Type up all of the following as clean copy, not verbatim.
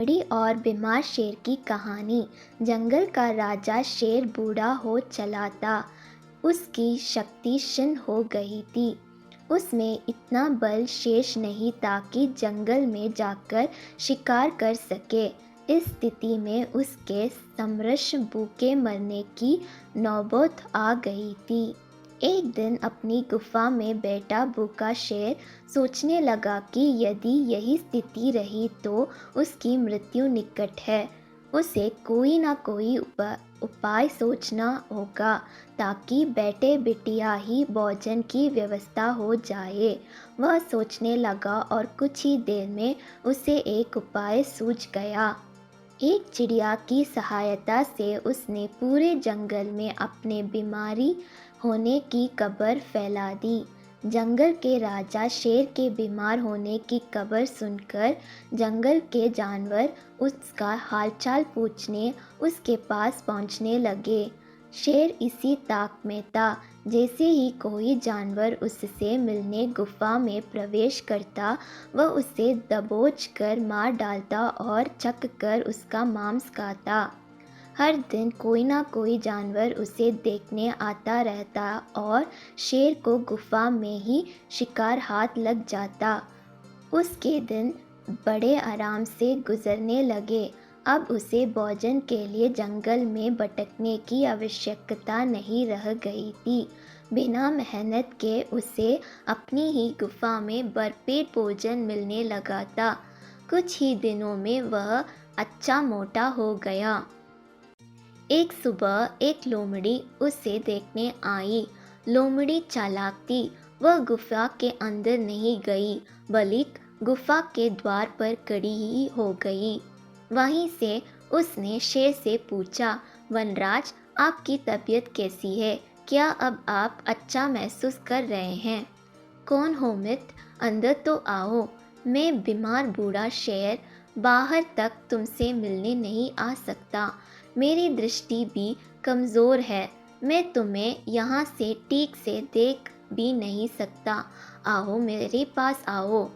बड़ी और बीमार शेर की कहानी। जंगल का राजा शेर बूढ़ा हो चला था। उसकी शक्ति क्षीण हो गई थी। उसमें इतना बल शेष नहीं था कि जंगल में जाकर शिकार कर सके। इस स्थिति में उसके समरश भूखे मरने की नौबत आ गई थी। एक दिन अपनी गुफा में बैठा भूखा शेर सोचने लगा कि यदि यही स्थिति रही तो उसकी मृत्यु निकट है। उसे कोई ना कोई उपाय सोचना होगा ताकि बैठे बिटिया ही भोजन की व्यवस्था हो जाए। वह सोचने लगा और कुछ ही देर में उसे एक उपाय सूझ गया। एक चिड़िया की सहायता से उसने पूरे जंगल में अपने बीमारी होने की खबर फैला दी। जंगल के राजा शेर के बीमार होने की खबर सुनकर जंगल के जानवर उसका हालचाल पूछने उसके पास पहुंचने लगे। शेर इसी ताक में था। जैसे ही कोई जानवर उससे मिलने गुफा में प्रवेश करता, वह उसे दबोच कर मार डालता और चख कर उसका मांस खाता। हर दिन कोई ना कोई जानवर उसे देखने आता रहता और शेर को गुफा में ही शिकार हाथ लग जाता। उसके दिन बड़े आराम से गुजरने लगे। अब उसे भोजन के लिए जंगल में भटकने की आवश्यकता नहीं रह गई थी। बिना मेहनत के उसे अपनी ही गुफा में भरपेट भोजन मिलने लगा था। कुछ ही दिनों में वह अच्छा मोटा हो गया। एक सुबह एक लोमड़ी उसे देखने आई। लोमड़ी चालाक थी। वह गुफा के अंदर नहीं गई, बल्कि गुफा के द्वार पर खड़ी ही हो गई। वहीं से उसने शेर से पूछा, वनराज, आपकी तबीयत कैसी है? क्या अब आप अच्छा महसूस कर रहे हैं? कौन हो मित्र, अंदर तो आओ। मैं बीमार बूढ़ा शेर बाहर तक तुमसे मिलने नहीं आ सकता। मेरी दृष्टि भी कमज़ोर है। मैं तुम्हें यहाँ से ठीक से देख भी नहीं सकता। आओ मेरे पास आओ,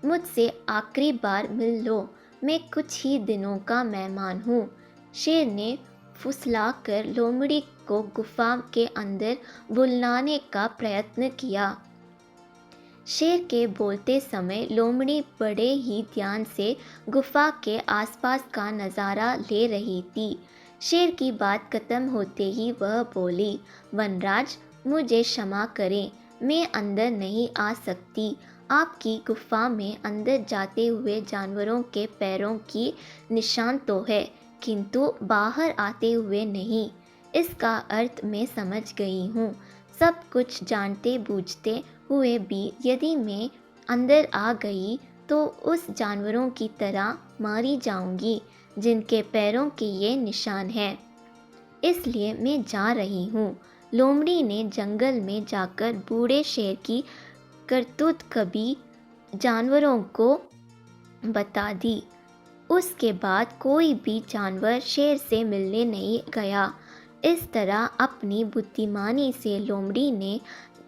मुझसे आखिरी बार मिल लो। मैं कुछ ही दिनों का मेहमान हूँ। शेर ने फुसलाकर लोमड़ी को गुफा के अंदर बुलाने का प्रयत्न किया। शेर के बोलते समय लोमड़ी बड़े ही ध्यान से गुफा के आसपास का नज़ारा ले रही थी। शेर की बात खत्म होते ही वह बोली, वनराज, मुझे क्षमा करें, मैं अंदर नहीं आ सकती। आपकी गुफा में अंदर जाते हुए जानवरों के पैरों की निशान तो है, किंतु बाहर आते हुए नहीं। इसका अर्थ मैं समझ गई हूँ। सब कुछ जानते बूझते हुए भी यदि मैं अंदर आ गई तो उस जानवरों की तरह मारी जाऊंगी जिनके पैरों के ये निशान हैं। इसलिए मैं जा रही हूँ। लोमड़ी ने जंगल में जाकर बूढ़े शेर की करतूत कभी जानवरों को बता दी। उसके बाद कोई भी जानवर शेर से मिलने नहीं गया। इस तरह अपनी बुद्धिमानी से लोमड़ी ने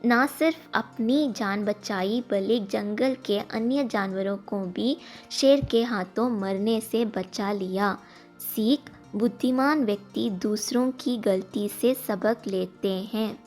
न सिर्फ अपनी जान बचाई बल्कि जंगल के अन्य जानवरों को भी शेर के हाथों मरने से बचा लिया। सीख, बुद्धिमान व्यक्ति दूसरों की गलती से सबक लेते हैं।